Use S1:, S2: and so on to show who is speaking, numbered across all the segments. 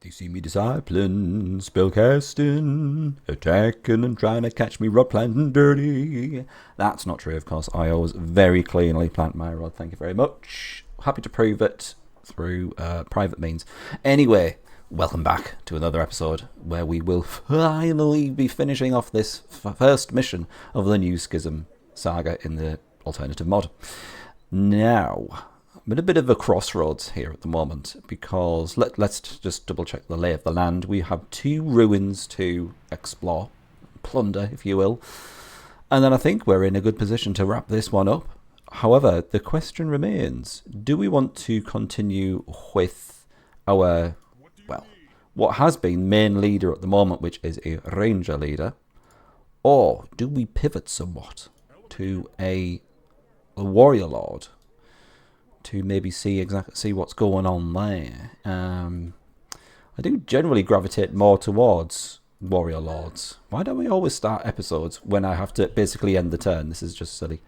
S1: They see me discipling, spellcasting, attacking and trying to catch me rod planting dirty. That's not true, of course. I always very cleanly plant my rod. Thank you very much. Happy to prove it through private means. Anyway, welcome back to another episode where we will finally be finishing off this first mission of the new Schism saga in the alternative mod. Now, I'm at a bit of a crossroads here at the moment because let's just double check the lay of the land. We have 2 ruins to explore, plunder if you will, and then I think we're in a good position to wrap this one up. However, the question remains, do we want to continue with our, well, what has been main leader at the moment, which is a ranger leader, or do we pivot somewhat to a warrior lord to maybe see what's going on there? I do generally gravitate more towards warrior lords. Why don't we always start episodes when I have to basically end the turn? This is just silly.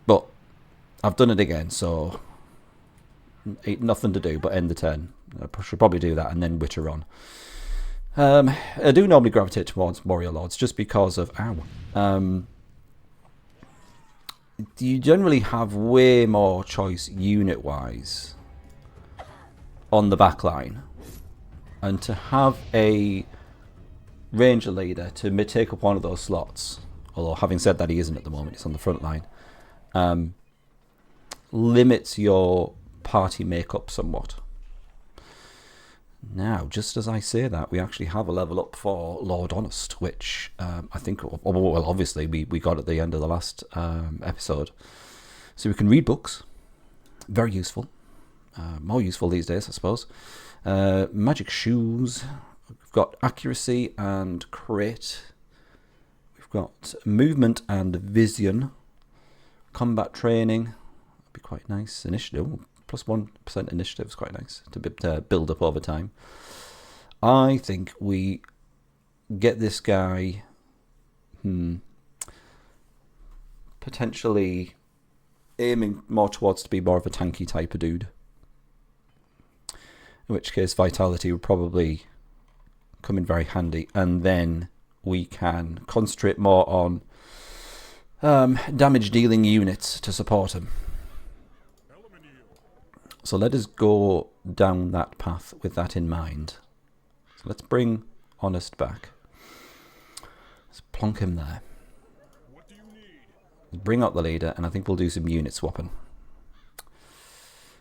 S1: But I've done it again, so nothing to do but end the turn. I should probably do that and then witter on. I do normally gravitate towards warrior lords just because of you generally have way more choice unit-wise on the back line. And to have a ranger leader to take up one of those slots, although having said that he isn't at the moment, it's on the front line, limits your party makeup somewhat. Now, just as I say that, we actually have a level up for Lord Honest, which I think, well, obviously we got at the end of the last episode. So we can read books. Very useful. More useful these days, I suppose. Magic shoes. We've got accuracy and crit. We've got movement and vision. Combat training. That'd be quite nice. Initiative. Plus 1% initiative is quite nice to build up over time. I think we get this guy potentially aiming more towards to be more of a tanky type of dude. In which case vitality would probably come in very handy, and then we can concentrate more on damage dealing units to support him. So let us go down that path with that in mind. So let's bring Honest back. Let's plonk him there. Bring up the leader, and I think we'll do some unit swapping.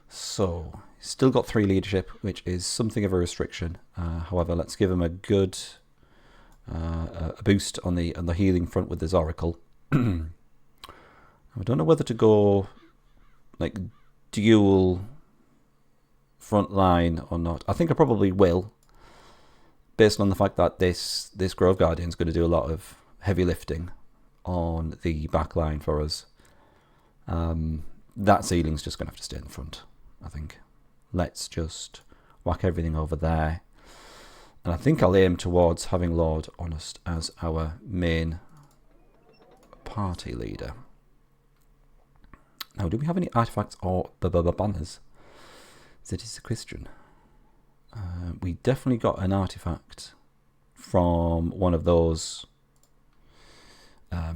S1: So, still got 3 leadership, which is something of a restriction. However, let's give him a good a boost on the healing front with this Oracle. I don't know whether to go like dual front line or not. I think I probably will, based on the fact that this Grove Guardian is going to do a lot of heavy lifting on the back line for us. That ceiling's just going to have to stay in the front, I think. Let's just whack everything over there. And I think I'll aim towards having Lord Honest as our main party leader. Now, do we have any artifacts or banners? That is the question. We definitely got an artifact from one of those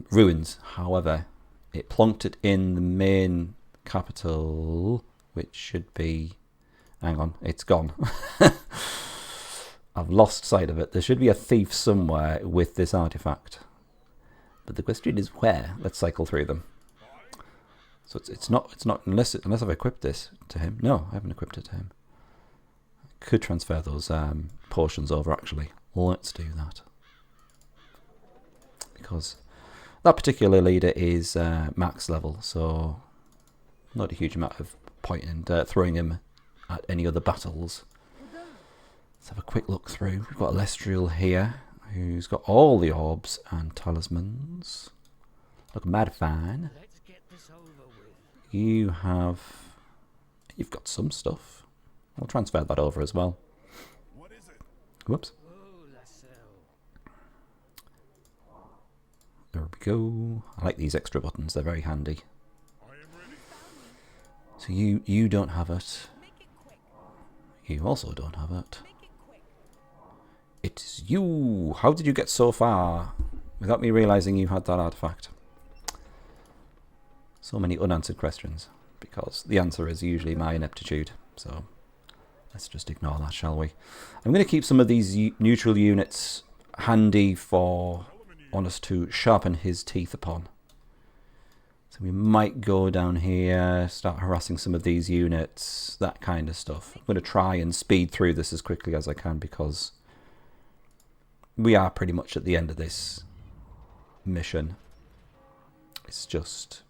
S1: ruins. However, it plonked it in the main capital, which should be... Hang on, it's gone. I've lost sight of it. There should be a thief somewhere with this artifact. But the question is where? Let's cycle through them. So it's not unless I've equipped this to him. No, I haven't equipped it to him. I could transfer those potions over actually. Let's do that. Because that particular leader is max level, so not a huge amount of point in throwing him at any other battles. Let's have a quick look through. We've got Alestriel here, who's got all the orbs and talismans. Look mighty fine. You've got some stuff. I'll transfer that over as well. Whoops. There we go. I like these extra buttons, they're very handy. So you don't have it. You also don't have it. It's you! How did you get so far without me realising you had that artifact? So many unanswered questions, because the answer is usually my ineptitude, so let's just ignore that, shall we? I'm going to keep some of these neutral units handy for Honest to sharpen his teeth upon. So we might go down here, start harassing some of these units, that kind of stuff. I'm going to try and speed through this as quickly as I can, because we are pretty much at the end of this mission. It's just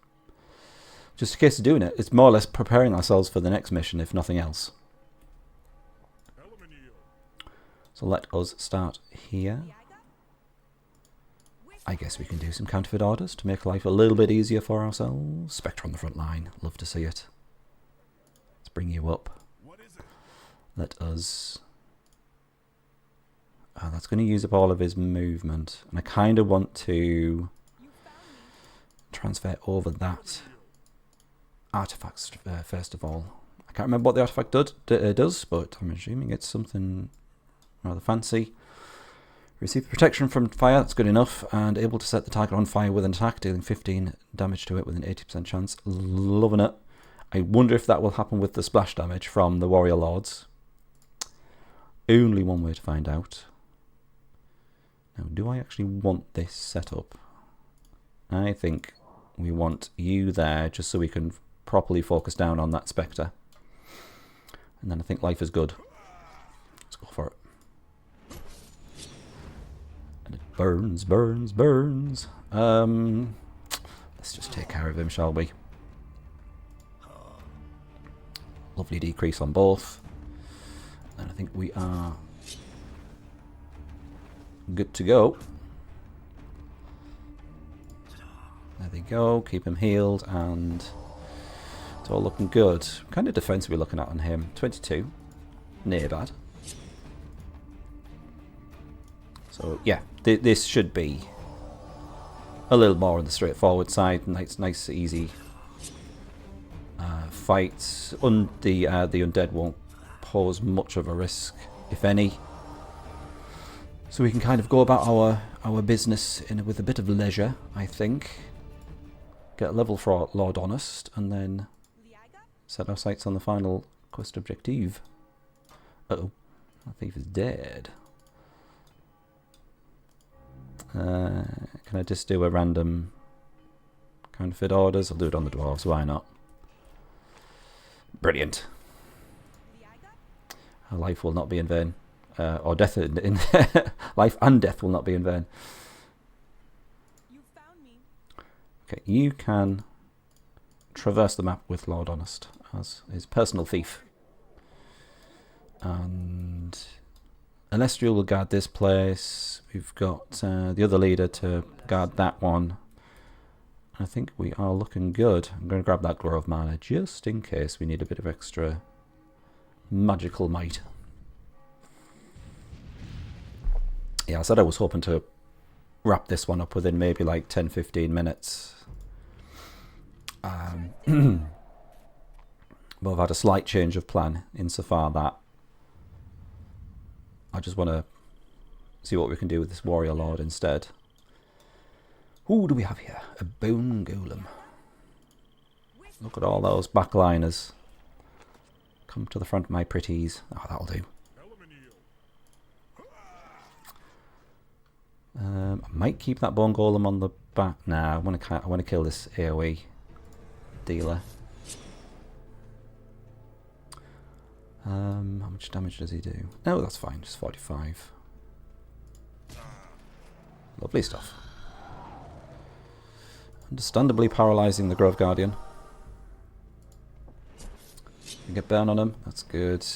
S1: a case of doing it. It's more or less preparing ourselves for the next mission, if nothing else. So let us start here. I guess we can do some counterfeit orders to make life a little bit easier for ourselves. Spectre on the front line. Love to see it. Let's bring you up. Let us... Oh, that's going to use up all of his movement. And I kind of want to transfer over that artifacts first of all. I can't remember what the artifact does, but I'm assuming it's something rather fancy. Receive protection from fire, that's good enough, and able to set the target on fire with an attack, dealing 15 damage to it with an 80% chance. Loving it. I wonder if that will happen with the splash damage from the Warrior Lords. Only one way to find out. Now, do I actually want this set up? I think we want you there, just so we can properly focus down on that Spectre. And then I think life is good. Let's go for it. And it burns, burns, burns. Let's just take care of him, shall we? Lovely decrease on both. And I think we are good to go. There they go. Keep him healed, and it's all looking good. What kind of defense are we looking at on him? 22. Near bad. So yeah, this should be a little more on the straightforward side. Nice, easy fights. The undead won't pose much of a risk, if any. So we can kind of go about our business with a bit of leisure, I think. Get a level for Lord Honest, and then set our sights on the final quest objective. Uh-oh. Our thief is dead. Can I just do a random counterfeit orders? I'll do it on the dwarves, why not? Brilliant. Our life will not be in vain. Or death in life and death will not be in vain.
S2: You found me.
S1: Okay, you can traverse the map with Lord Honest as his personal thief. And Celestial will guard this place. We've got the other leader to guard that one. I think we are looking good. I'm going to grab that Glove Mana just in case we need a bit of extra magical might. Yeah, I said I was hoping to wrap this one up within maybe like 10-15 minutes. But I've had a slight change of plan insofar that I just want to see what we can do with this Warrior Lord instead. Who do we have here? A Bone Golem. Look at all those backliners. Come to the front, my pretties. Oh, that'll do. I might keep that Bone Golem on the back. Nah, I want to kill this AoE dealer. How much damage does he do? No, that's fine. Just 45. Lovely stuff. Understandably paralysing the Grove Guardian. You get burn on him. That's good.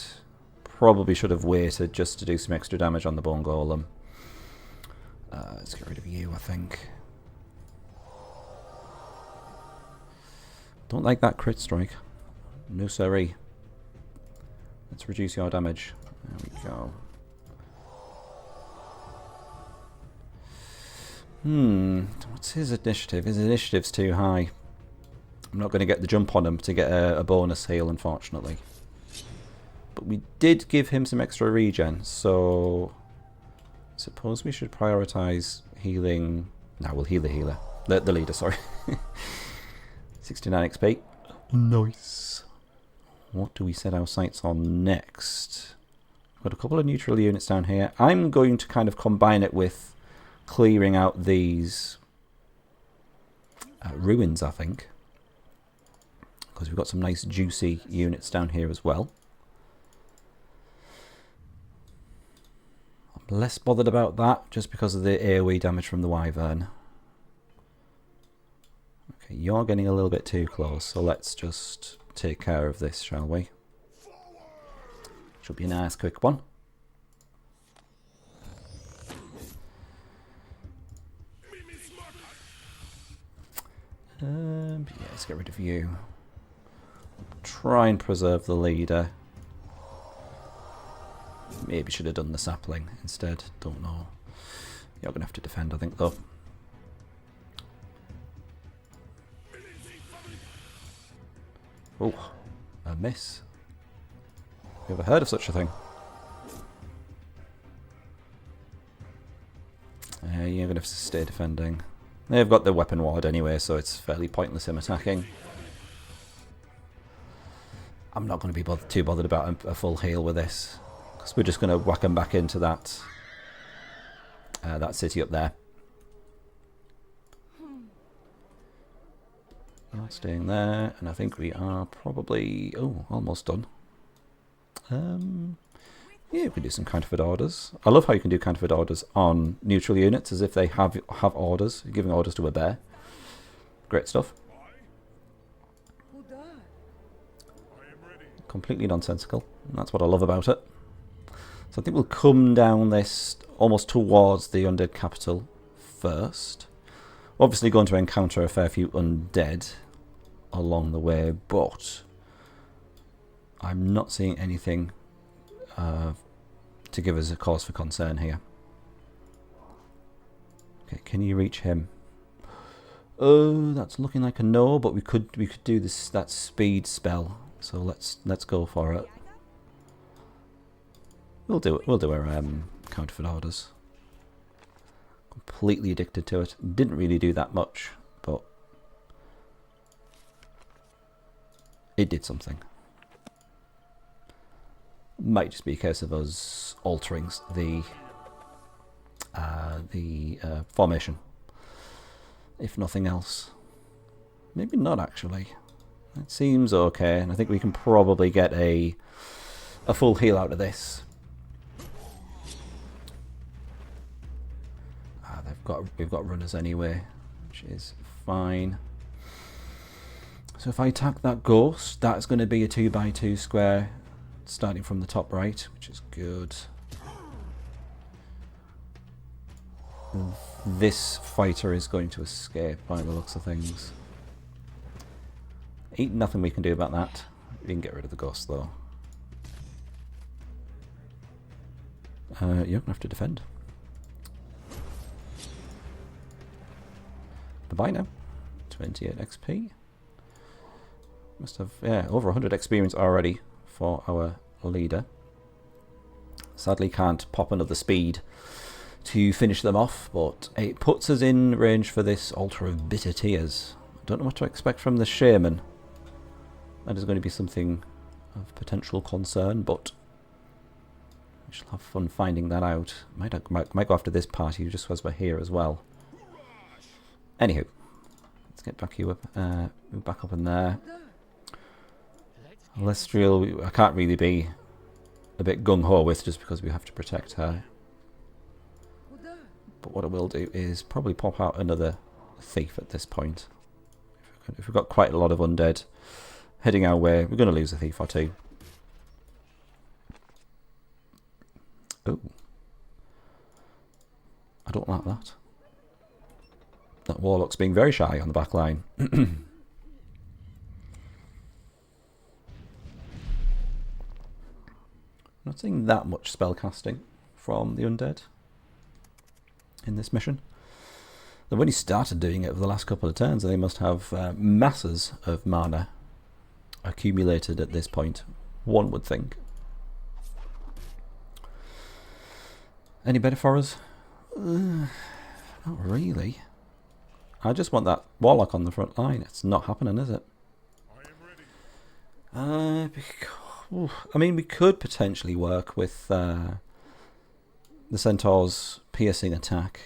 S1: Probably should have waited just to do some extra damage on the Bone Golem. Let's get rid of you, I think. Don't like that crit strike. No siree. Let's reduce your damage. There we go. What's his initiative? His initiative's too high. I'm not going to get the jump on him to get a bonus heal, unfortunately. But we did give him some extra regen, so I suppose we should prioritise healing. No, we'll heal the healer. The leader, sorry. 69 XP. Nice. What do we set our sights on next? Got a couple of neutral units down here. I'm going to kind of combine it with clearing out these ruins, I think. Because we've got some nice juicy units down here as well. I'm less bothered about that just because of the AoE damage from the Wyvern. Okay, you're getting a little bit too close, so let's just take care of this, shall we? Should be a nice quick one. Yeah, let's get rid of you. Try and preserve the leader. Maybe should have done the sapling instead. Don't know. You're going to have to defend, I think, though. Oh, a miss. Have you ever heard of such a thing? You're going to have to stay defending. They've got the weapon ward anyway, so it's fairly pointless him attacking. I'm not going to be too bothered about a full heal with this, because we're just going to whack him back into that that city up there. Not staying there, and I think we are probably almost done. Yeah, we can do some counterfeit orders. I love how you can do counterfeit orders on neutral units as if they have orders. You're giving orders to a bear. Great stuff. Completely nonsensical. And that's what I love about it. So I think we'll come down this almost towards the undead capital first. Obviously going to encounter a fair few undead along the way, but I'm not seeing anything to give us a cause for concern here. Okay, can you reach him? Oh, that's looking like a no, but we could do that speed spell. So let's go for it. We'll do it. We'll do our counterfeit orders. Completely addicted to it. Didn't really do that much, but it did something. Might just be a case of us altering the formation, if nothing else. Maybe not actually. It seems okay, and I think we can probably get a full heal out of this. We've got runners anyway, which is fine. So if I attack that ghost, that's going to be a 2x2 square. Starting from the top right, which is good. This fighter is going to escape by the looks of things. Ain't nothing we can do about that. We can get rid of the ghost though. You're going to have to defend. Bye-bye now. 28 XP. Must have, yeah, over 100 experience already for our leader. Sadly can't pop another speed to finish them off, but it puts us in range for this Altar of Bitter Tears. I don't know what to expect from the Shaman. That is going to be something of potential concern, but we shall have fun finding that out. Might go after this party just as we're here as well. Anywho, let's get back you up, move back up in there. Lestriel, I can't really be a bit gung-ho with just because we have to protect her. But what I will do is probably pop out another thief at this point. If we've got quite a lot of undead heading our way, we're going to lose a thief or two. Oh. I don't like that. That warlock's being very shy on the back line. Not seeing that much spell casting from the undead in this mission. They've only started doing it over the last couple of turns, and they must have masses of mana accumulated at this point, one would think. Any better for us? Not really. I just want that Warlock on the front line. It's not happening, is it? I mean, we could potentially work with the Centaur's piercing attack.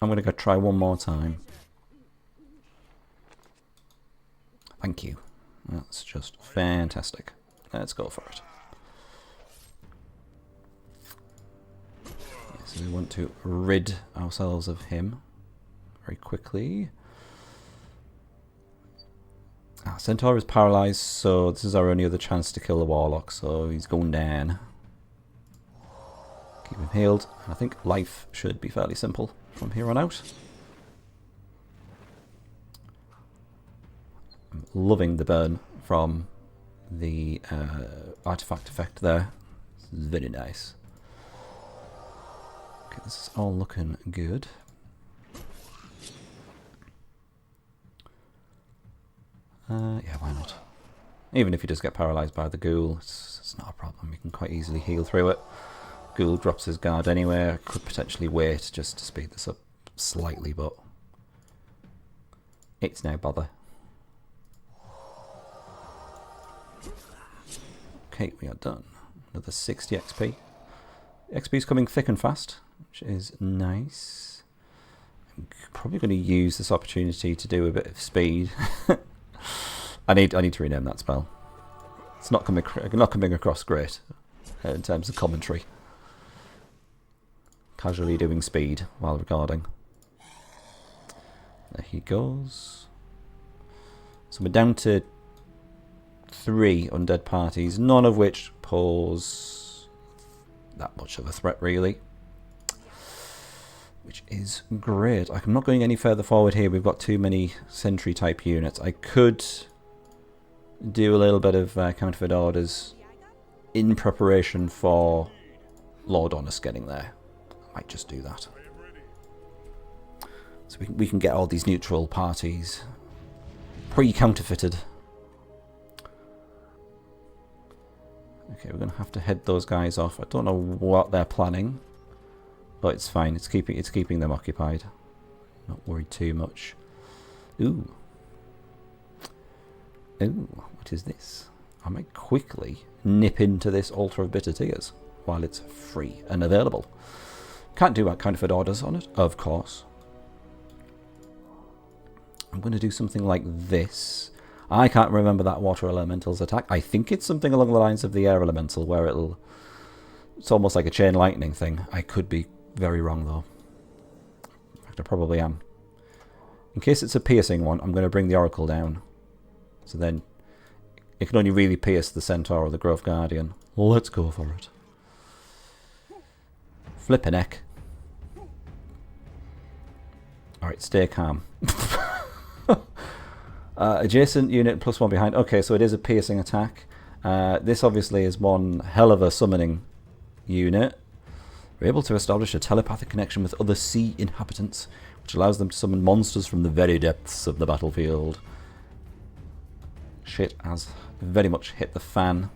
S1: I'm going to go try one more time. Thank you. That's just fantastic. Let's go for it. So we want to rid ourselves of him very quickly. Centaur is paralyzed, so this is our only other chance to kill the Warlock, so he's going down. Keep him healed, and I think life should be fairly simple from here on out. I'm loving the burn from the artifact effect there. It's very nice. Okay, this is all looking good. Yeah, why not? Even if he does get paralysed by the ghoul, it's not a problem. We can quite easily heal through it. Ghoul drops his guard anyway. I could potentially wait just to speed this up slightly, but it's no bother. Okay, we are done. Another 60 XP. XP is coming thick and fast, which is nice. I'm probably going to use this opportunity to do a bit of speed. I need to rename that spell. It's not coming across great in terms of commentary. Casually doing speed while recording. There he goes. So we're down to 3 undead parties, none of which pose that much of a threat really. Which is great. I'm not going any further forward here. We've got too many sentry type units. I could do a little bit of counterfeit orders in preparation for Lord Honest getting there. I might just do that. So we can get all these neutral parties pre-counterfeited. Okay, we're going to have to head those guys off. I don't know what they're planning. But it's fine. It's keeping them occupied. Not worried too much. Ooh. Ooh, what is this? I might quickly nip into this Altar of Bitter Tears while it's free and available. Can't do counterfeit orders on it, of course. I'm going to do something like this. I can't remember that Water Elemental's attack. I think it's something along the lines of the Air Elemental, where it's almost like a chain lightning thing. I could be very wrong though. In fact, I probably am. In case it's a piercing one, I'm going to bring the Oracle down. So then it can only really pierce the Centaur or the Grove Guardian. Let's go for it. Flippin' heck. Alright, stay calm. Adjacent unit +1 behind. Okay, so it is a piercing attack. This obviously is one hell of a summoning unit. We're able to establish a telepathic connection with other sea inhabitants, which allows them to summon monsters from the very depths of the battlefield. Shit has very much hit the fan.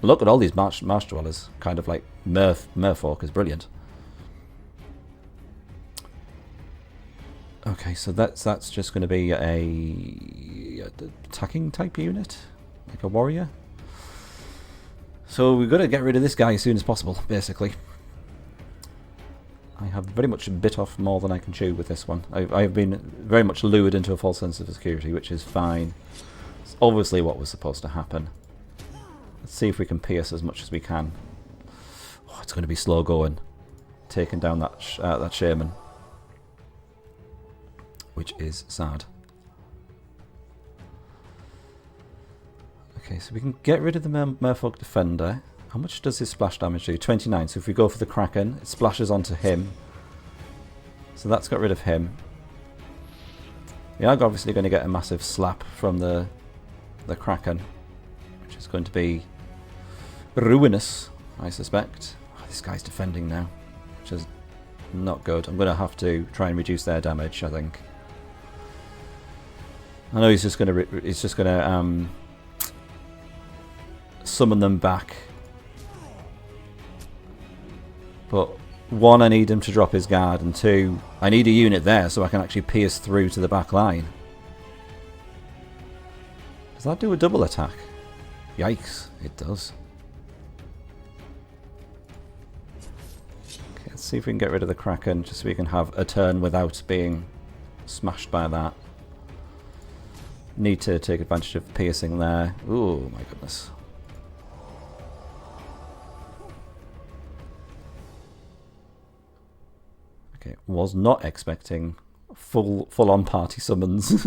S1: Look at all these marsh dwellers. Kind of like merfolk is brilliant. Okay, so that's just going to be a attacking type unit, like a warrior. So we've got to get rid of this guy as soon as possible, basically. I have very much bit off more than I can chew with this one. I've been very much lured into a false sense of security, which is fine. It's obviously what was supposed to happen. Let's see if we can pierce as much as we can. Oh, it's going to be slow going. Taking down that shaman. Which is sad. Okay, so we can get rid of the Merfolk Defender. How much does his splash damage do? 29. So if we go for the Kraken, it splashes onto him. So that's got rid of him. We are obviously going to get a massive slap from the Kraken, which is going to be ruinous, I suspect. Oh, this guy's defending now, which is not good. I'm going to have to try and reduce their damage, I think. I know he's just going to summon them back. But one, I need him to drop his guard, and two, I need a unit there so I can actually pierce through to the back line. Does that do a double attack? Yikes, it does. Okay, let's see if we can get rid of the Kraken, just so we can have a turn without being smashed by that. Need to take advantage of piercing there. Ooh, my goodness. Okay, was not expecting full-on party summons,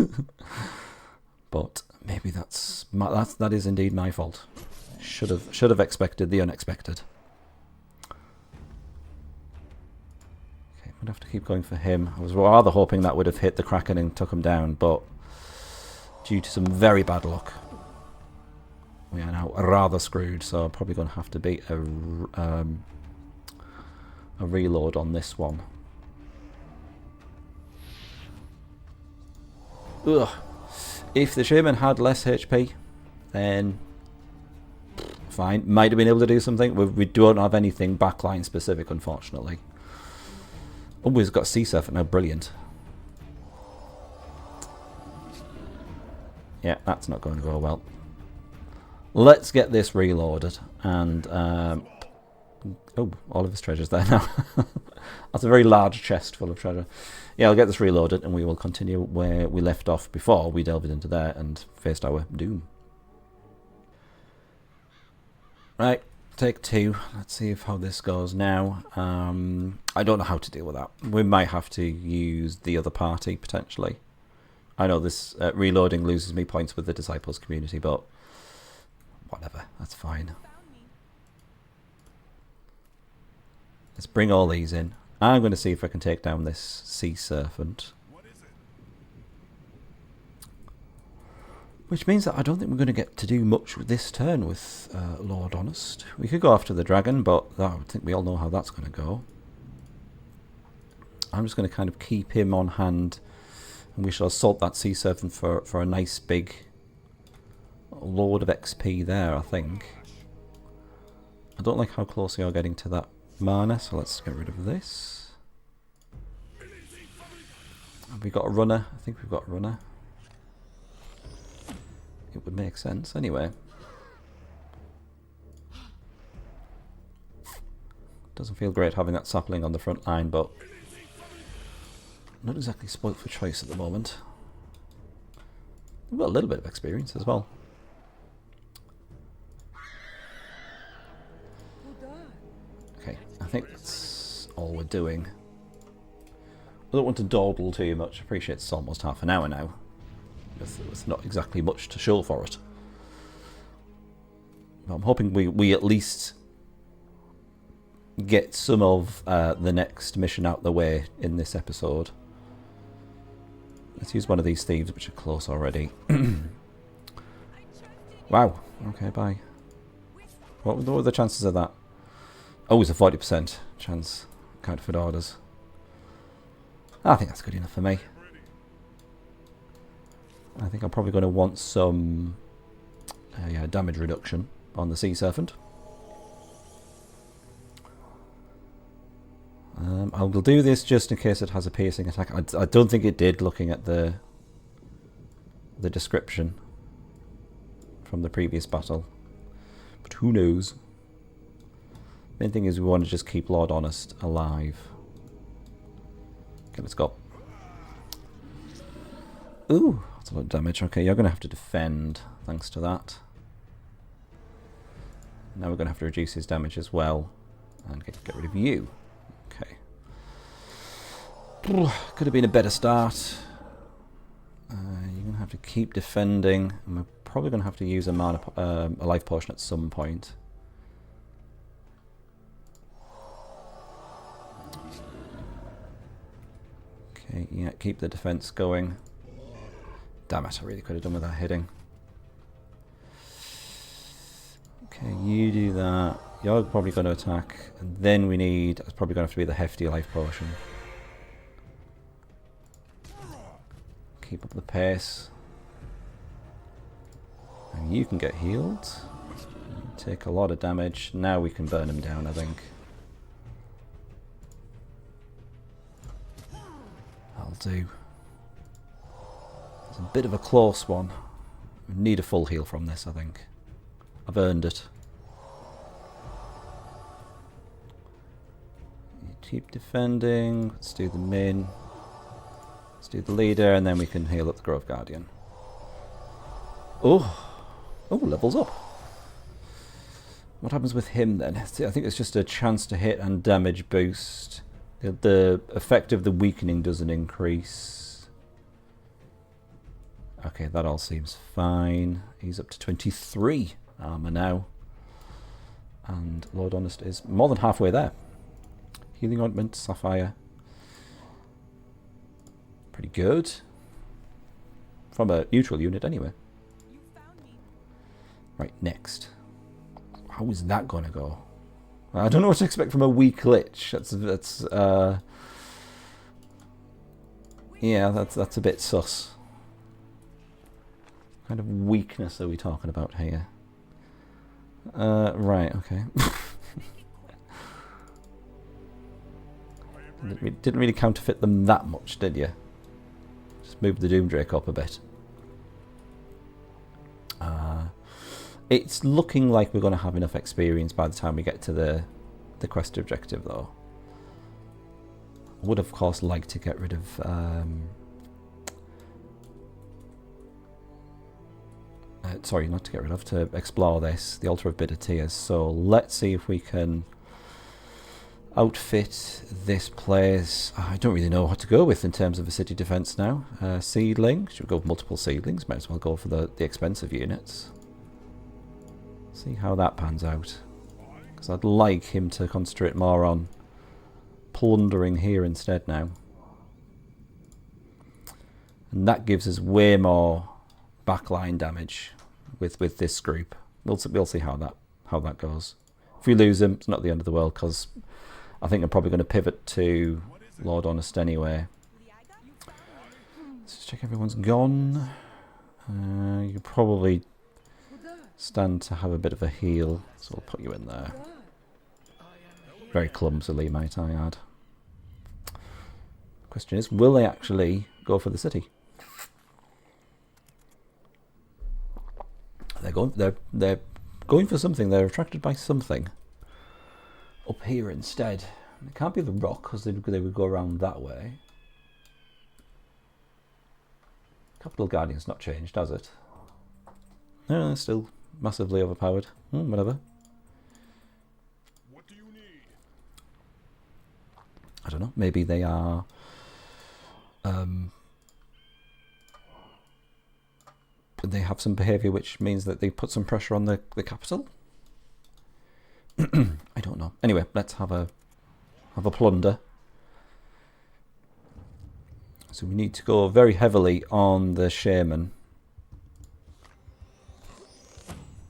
S1: but maybe that is indeed my fault. Should have expected the unexpected. Okay, I'm gonna have to keep going for him. I was rather hoping that would have hit the Kraken and took him down, but due to some very bad luck, we are now rather screwed. So I'm probably going to have to beat a reload on this one. Ugh. If the Shaman had less HP, then fine. Might have been able to do something. We don't have anything backline specific, unfortunately. Oh, we've got Sea Serpent now. Brilliant. Yeah, that's not going to go well. Let's get this reloaded. And, oh, all of his treasure's there now. That's a very large chest full of treasure. Yeah, I'll get this reloaded and we will continue where we left off before we delved into there and faced our doom. Right, take two. Let's see how this goes now. I don't know how to deal with that. We might have to use the other party, potentially. I know this reloading loses me points with the Disciples community, but whatever, that's fine. Let's bring all these in. I'm going to see if I can take down this Sea Serpent. Which means that I don't think we're going to get to do much with this turn with Lord Honest. We could go after the dragon, but I think we all know how that's going to go. I'm just going to kind of keep him on hand. And we shall assault that Sea Serpent for a nice big load of XP there, I think. I don't like how close we are getting to that mana, so let's get rid of this. Have we got a runner? I think we've got a runner. It would make sense anyway. Doesn't feel great having that sapling on the front line, but not exactly spoilt for choice at the moment. We've got a little bit of experience as well. Okay, I think that's all we're doing. I don't want to dawdle too much. I appreciate it's almost half an hour now. With not exactly much to show for it. But I'm hoping we at least get some of the next mission out the way in this episode. Let's use one of these thieves, which are close already. Wow. Okay, bye. What were the chances of that? Oh, it's a 40% chance. Counterfeit orders. I think that's good enough for me. I think I'm probably going to want some yeah, damage reduction on the Sea Serpent. I will do this just in case it has a piercing attack. I don't think it did, looking at the description from the previous battle. But who knows? Main thing is we want to just keep Lord Honest alive. Okay, let's go. Ooh, that's a lot of damage. Okay, you're going to have to defend thanks to that. Now we're going to have to reduce his damage as well. And get rid of you. Okay. Could have been a better start. You're going to have to keep defending. And we're probably going to have to use a life potion at some point. Okay, yeah, keep the defense going. Damn it, I really could have done with that hitting. Okay, you do that. You're probably going to attack. And then we need... It's probably going to have to be the hefty life potion. Keep up the pace. And you can get healed. You take a lot of damage. Now we can burn him down, I think. That'll do. It's a bit of a close one. We need a full heal from this, I think. I've earned it. You keep defending. Let's do the min. Let's do the leader, and then we can heal up the Grove Guardian. Oh! Oh, levels up. What happens with him then? I think it's just a chance to hit and damage boost. The effect of the weakening doesn't increase. Okay, that all seems fine. He's up to 23 armor now. And Lord Honest is more than halfway there. Healing Ointment, Sapphire. Pretty good. From a neutral unit anyway.
S2: You found me.
S1: Right, next. How is that going to go? I don't know what to expect from a weak lich. That's a bit sus. What kind of weakness are we talking about here? Right, okay. Didn't really counterfeit them that much, did you? Just moved the Doomdrake up a bit. It's looking like we're going to have enough experience by the time we get to the quest objective, though. I would, of course, like to get rid of... sorry, not to get rid of, to explore this, the Altar of Bitter Tears. So let's see if we can outfit this place. I don't really know what to go with in terms of a city defense now. Seedling. Should we go with multiple seedlings? Might as well go for the expensive units. See how that pans out. Because I'd like him to concentrate more on plundering here instead now. And that gives us way more backline damage with this group. We'll see how that goes. If we lose him, it's not the end of the world, because I think I'm probably going to pivot to Lord Honest anyway. Let's just check everyone's gone. You probably stand to have a bit of a heal, so we'll put you in there. Very clumsily, might I add. Question is, will they actually go for the city? They're going for something. They're attracted by something up here instead. It can't be the rock, because they would go around that way. Capital Guardian's not changed, has it? No, it's still massively overpowered. Whatever.
S3: What do you need?
S1: I don't know. Maybe they are. They have some behaviour which means that they put some pressure on the capital. I don't know. Anyway, let's have a plunder. So we need to go very heavily on the shaman.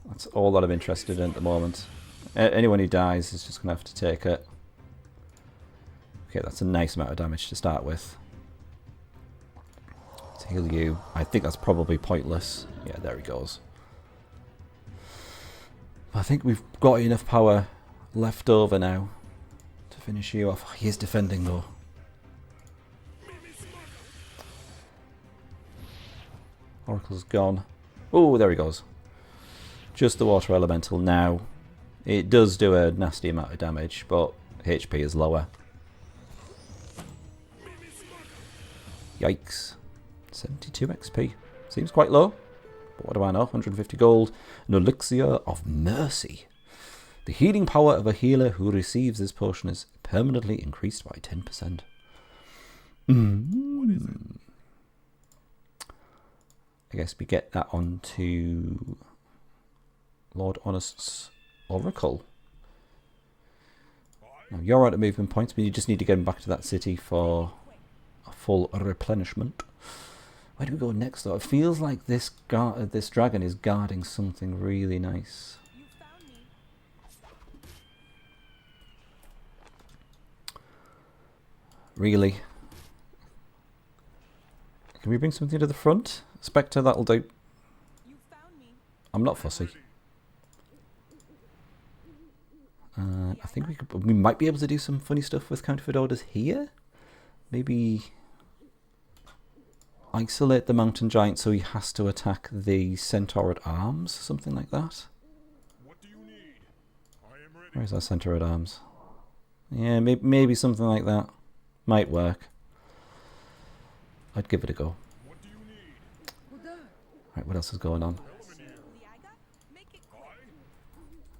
S1: That's all that I'm interested in at the moment. Anyone who dies is just going to have to take it. Okay, that's a nice amount of damage to start with. Let's heal you. I think that's probably pointless. Yeah, there he goes. I think we've got enough power left over now to finish you off. He is defending though. Oracle's gone. Oh, there he goes. Just the water elemental now. It does do a nasty amount of damage, but HP is lower. Yikes. 72 XP. Seems quite low. But what do I know? 150 gold. An elixir of mercy. The healing power of a healer who receives this potion is permanently increased by 10%. I guess we get that onto Lord Honest's Oracle. Now you're out of movement points, but you just need to get him back to that city for a full replenishment. Where do we go next though? It feels like this dragon is guarding something really nice.
S2: You found me.
S1: Really? Can we bring something to the front? Spectre, that'll do.
S2: You found me.
S1: I'm not fussy. I think we might be able to do some funny stuff with counterfeit orders here. Maybe isolate the mountain giant so he has to attack the centaur at arms, something like that.
S3: What do you need? I am ready.
S1: Where's our centaur at arms? Yeah, maybe something like that. Might work. I'd give it a go.
S3: What do you need?
S1: Right, what else is going on?
S2: Liaga, make it quick.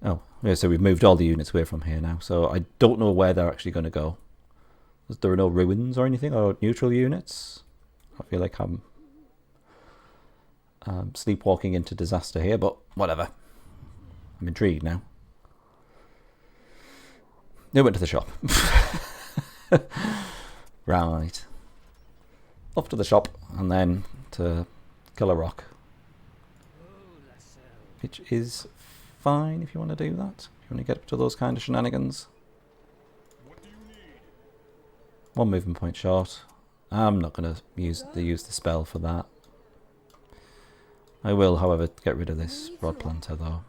S1: Oh, yeah, so we've moved all the units away from here now. So I don't know where they're actually going to go. There are no ruins or anything, or neutral units. I feel like I'm sleepwalking into disaster here, but whatever. I'm intrigued now. They went to the shop. Right. Off to the shop, and then to kill a rock. Which is fine if you want to do that. If you want to get up to those kind of shenanigans.
S3: What do you need?
S1: One movement point short. I'm not going to use the spell for that. I will, however, get rid of this rod planter though.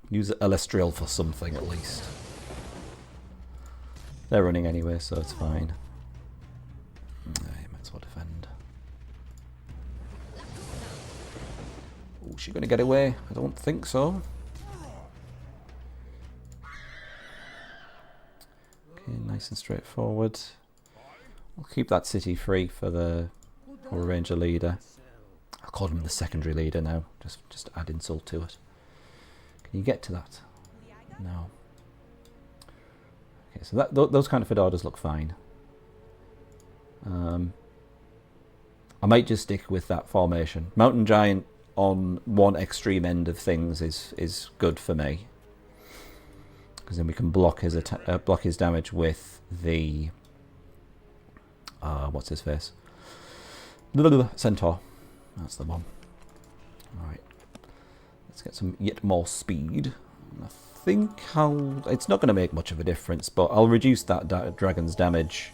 S1: Use Elestriel for something at least. They're running anyway, so it's fine. You might as well defend. Oh, is she going to get away? I don't think so. Okay, nice and straightforward. I'll keep that city free for the Power Ranger leader. I'll call him the secondary leader now, just add insult to it. Can you get to that? No. Okay, so those kind of fedoras look fine. I might just stick with that formation. Mountain Giant on one extreme end of things is good for me, because then we can block his damage with the what's his face? Centaur. That's the one. Alright. Let's get some yet more speed. I think it's not going to make much of a difference, but I'll reduce that dragon's damage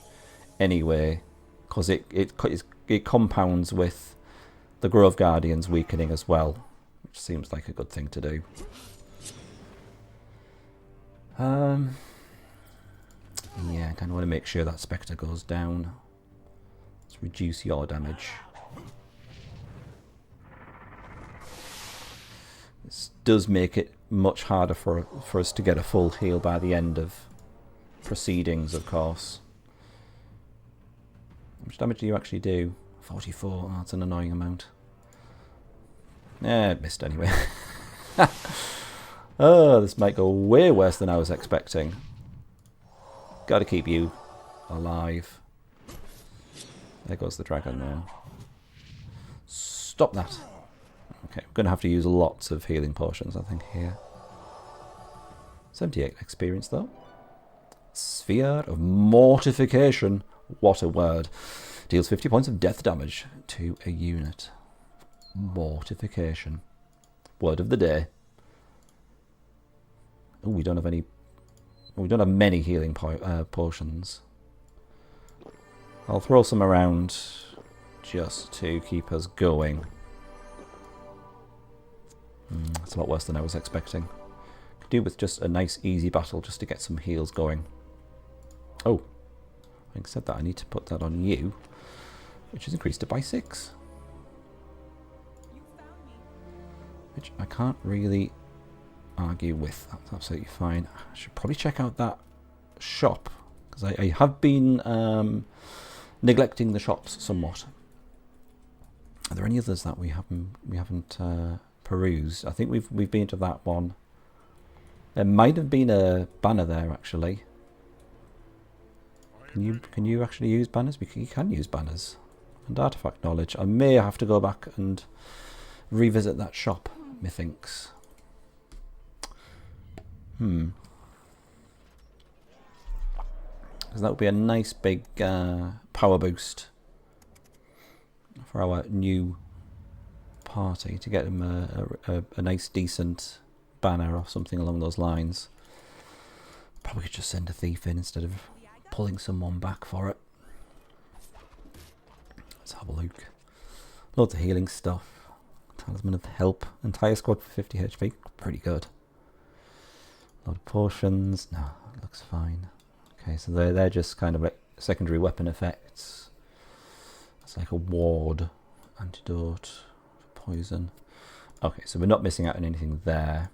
S1: anyway, because it compounds with the Grove Guardian's weakening as well, which seems like a good thing to do. Yeah, I kind of want to make sure that Spectre goes down. Let's reduce your damage. This does make it much harder for us to get a full heal by the end of proceedings, of course. How much damage do you actually do? 44, oh, that's an annoying amount. It missed anyway. Oh, this might go way worse than I was expecting. Gotta keep you alive. There goes the dragon now. Stop that. Okay, we're going to have to use lots of healing potions, I think, here. 78 experience, though. Sphere of Mortification. What a word. Deals 50 points of death damage to a unit. Mortification. Word of the day. Oh, we don't have any... We don't have many healing potions. I'll throw some around just to keep us going. It's a lot worse than I was expecting. Could do with just a nice easy battle just to get some heals going. Oh, having said that, I need to put that on you, which has increased it by 6.
S2: You found me.
S1: Which I can't really argue with. That's absolutely fine. I should probably check out that shop, because I have been neglecting the shops somewhat. Are there any others that we haven't perused? I think we've been to that one. There might have been a banner there actually. Can you actually use banners? You can use banners and artifact knowledge. I may have to go back and revisit that shop, methinks. Because that would be a nice big power boost for our new party, to get them a nice decent banner or something along those lines. Probably could just send a thief in instead of pulling someone back for it. Let's have a look. Loads of healing stuff. Talisman of Help. Entire squad for 50 HP. Pretty good. Load of potions. No, it looks fine. Okay, so they're just kind of like secondary weapon effects. It's like a ward. Antidote for poison. Okay, so we're not missing out on anything there.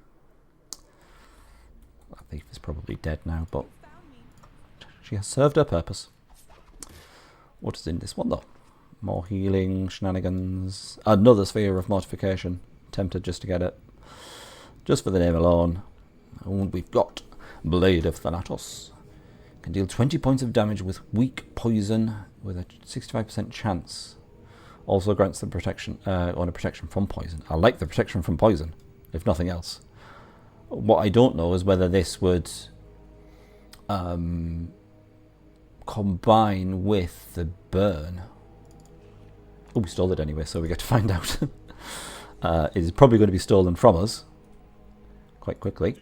S1: That thief is probably dead now, but
S2: Found me.
S1: she has served her purpose. What is in this one, though? More healing, shenanigans. Another sphere of mortification. Tempted just to get it. Just for the name alone. And we've got Blade of Thanatos. Can deal 20 points of damage with weak poison with a 65% chance. Also grants the protection on a protection from poison. I like the protection from poison, if nothing else. What I don't know is whether this would combine with the burn. Oh, we stole it anyway, so we get to find out. It is probably going to be stolen from us quite quickly.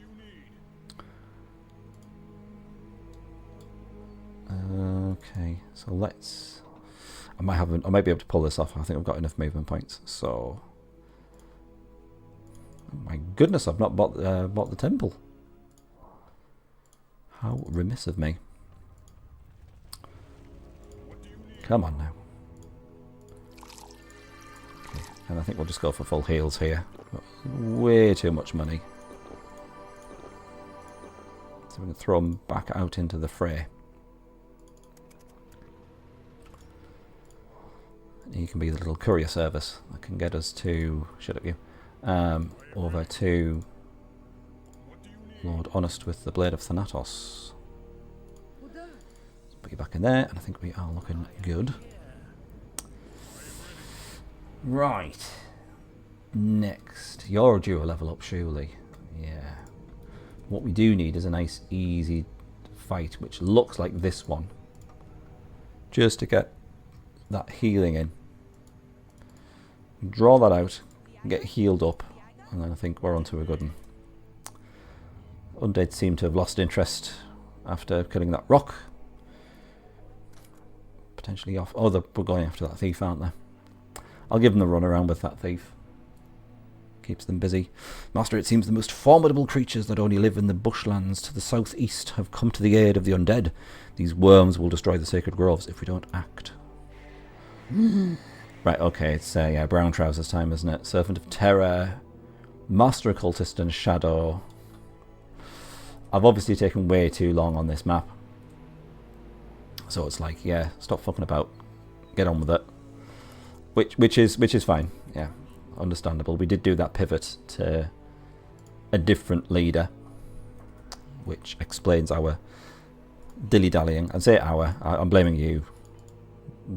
S1: Okay, so let's. I might be able to pull this off. I think I've got enough movement points. So, oh my goodness, I've not bought the temple. How remiss of me. Come on now. Okay, and I think we'll just go for full heals here. Way too much money. So we're going to throw them back out into the fray. You can be the little courier service that can get us to, shut up you, over to Lord Honest with the Blade of Thanatos. Let's put you back in there, and I think we are looking good. Right. Next. You're due a level up, surely. Yeah. What we do need is a nice, easy fight, which looks like this one. Just to get that healing in. Draw that out, get healed up, and then I think we're onto a good one. Undead seem to have lost interest after killing that rock. Potentially off. Oh, we're going after that thief, aren't they? I'll give them the run around with that thief. Keeps them busy. Master, it seems the most formidable creatures that only live in the bushlands to the southeast have come to the aid of the undead. These worms will destroy the sacred groves if we don't act. Right, okay, it's yeah, brown trousers time, isn't it? Servant of Terror, Master Occultist and Shadow. I've obviously taken way too long on this map. So it's like, yeah, stop fucking about. Get on with it. Which is fine, yeah. Understandable. We did do that pivot to a different leader, which explains our dilly-dallying. I'd say our. I'm blaming you,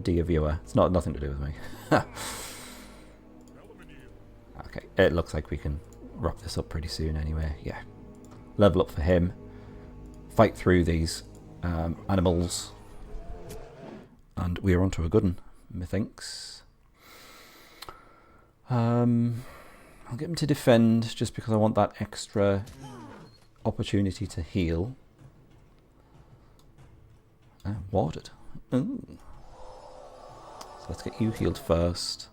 S1: dear viewer. It's nothing to do with me. Okay, it looks like we can wrap this up pretty soon anyway. Yeah. Level up for him. Fight through these animals. And we are onto a good one, methinks. I'll get him to defend just because I want that extra opportunity to heal. Warded. Ooh. So let's get you healed first.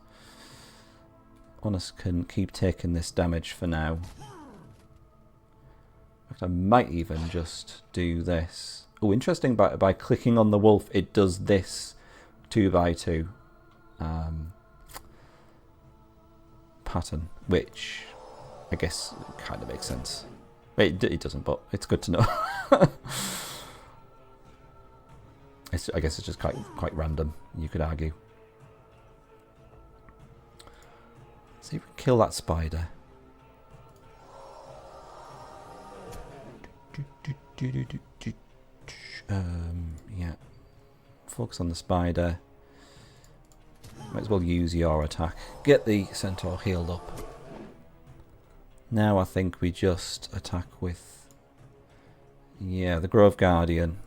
S1: Honest can keep taking this damage for now. In fact, I might even just do this. Oh, interesting, by clicking on the wolf, it does this 2x2 pattern, which I guess kind of makes sense. It doesn't, but it's good to know. I guess it's just quite random, you could argue. Let's see if we can kill that spider. Yeah. Focus on the spider. Might as well use your attack. Get the centaur healed up. Now I think we just attack with... yeah, the Grove Guardian.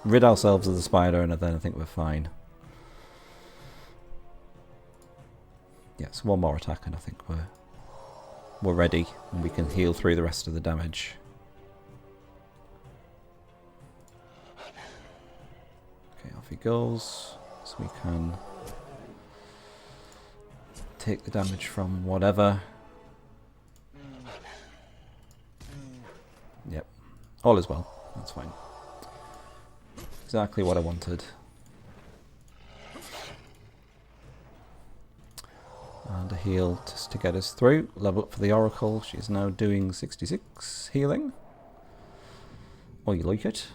S1: Rid ourselves of the spider and then I think we're fine. Yeah, so one more attack and I think we're ready. And we can heal through the rest of the damage. Okay, off he goes. So we can take the damage from whatever. Yep. All is well. That's fine. Exactly what I wanted. And a heal just to get us through. Level up for the Oracle. She's now doing 66 healing. Oh, you like it?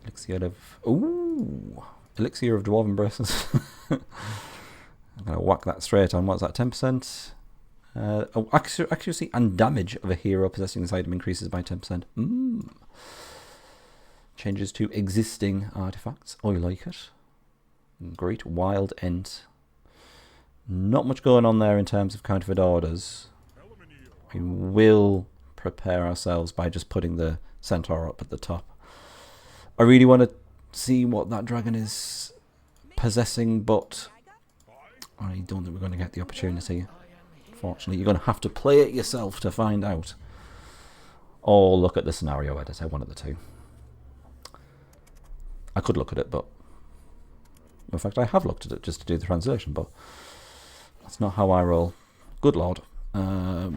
S1: Elixir of... Ooh! Elixir of Dwarven Braces. I'm going to whack that straight on. What's that, 10%? Accuracy and damage of a hero possessing this item increases by 10%. Changes to existing artifacts. Oh, you like it? Great. Wild Ent. Not much going on there in terms of counterfeit orders. We will prepare ourselves by just putting the centaur up at the top. I really want to see what that dragon is possessing, but I don't think we're going to get the opportunity. Unfortunately, you're going to have to play it yourself to find out. Or look at the scenario editor, one of the two. I could look at it, but... In fact, I have looked at it just to do the translation, but... That's not how I roll. Good lord. I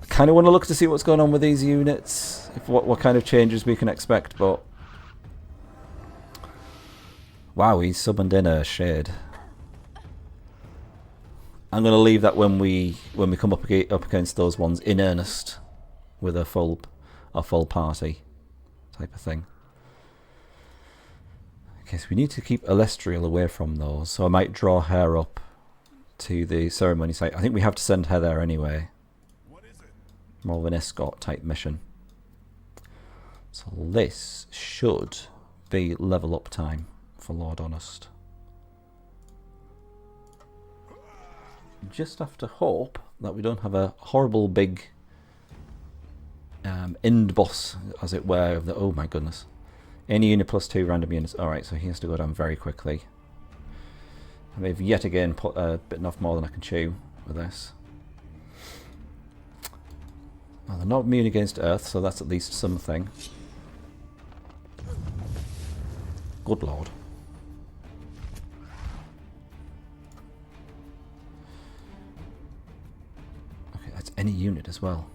S1: kind of want to look to see what's going on with these units. What kind of changes we can expect, but... Wow, he's summoned in a shade. I'm going to leave that when we come up against those ones in earnest, with a full party type of thing. Okay, so we need to keep Elestriel away from those, so I might draw her up to the ceremony site. I think we have to send her there anyway. More of an escort type mission. So this should be level up time for Lord Honest. Just have to hope that we don't have a horrible big end boss, as it were, of the... Oh my goodness. Any unit plus 2 random units. Alright, so he has to go down very quickly. They've yet again bitten off more than I can chew with this. Well, they're not immune against Earth, so that's at least something. Good lord. Okay, that's any unit as well.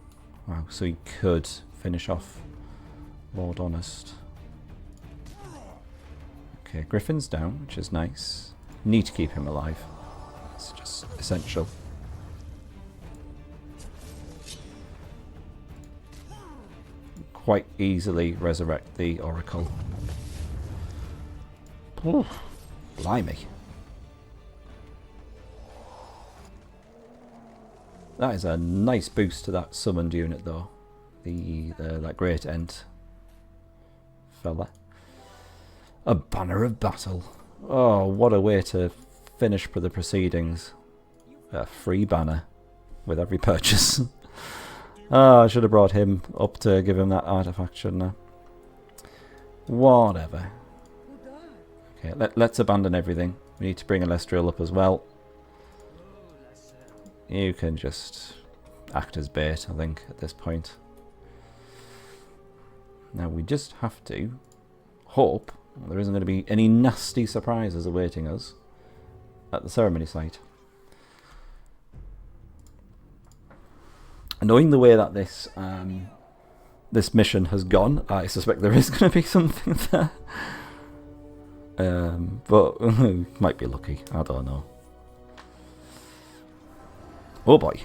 S1: Wow, so he could finish off Lord Honest. Okay, Griffin's down, which is nice. Need to keep him alive. It's just essential. Quite easily resurrect the Oracle. Ooh, blimey. That is a nice boost to that summoned unit though. That Great Ent fella. A banner of battle. Oh, what a way to finish for the proceedings. A free banner with every purchase. Oh, I should have brought him up to give him that artifact, shouldn't I? Whatever. Okay, let's abandon everything. We need to bring Elestriel up as well. You can just act as bait, I think, at this point. Now we just have to hope there isn't going to be any nasty surprises awaiting us at the ceremony site. Knowing the way that this mission has gone, I suspect there is going to be something there. But might be lucky. I don't know. Oh boy.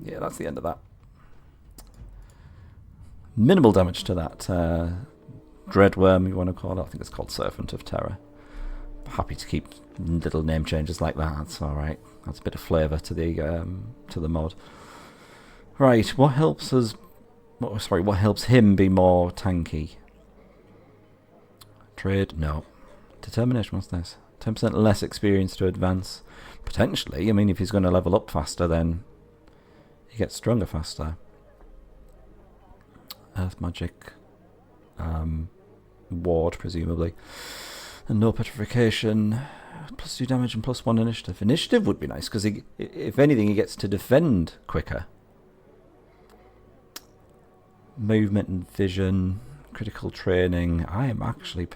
S1: Yeah, that's the end of that. Minimal damage to that Dreadworm, you want to call it. I think it's called Serpent of Terror. Happy to keep little name changes like that. That's alright. That's a bit of flavour to the mod. Right, what helps us... what helps him be more tanky? Trade? No. Determination, what's this? 10% less experience to advance. Potentially, I mean, if he's going to level up faster, then he gets stronger faster. Earth Magic. Ward, presumably. And no petrification. Plus 2 damage and plus 1 initiative. Initiative would be nice, because if anything, he gets to defend quicker. Movement and vision. Critical training. I am actually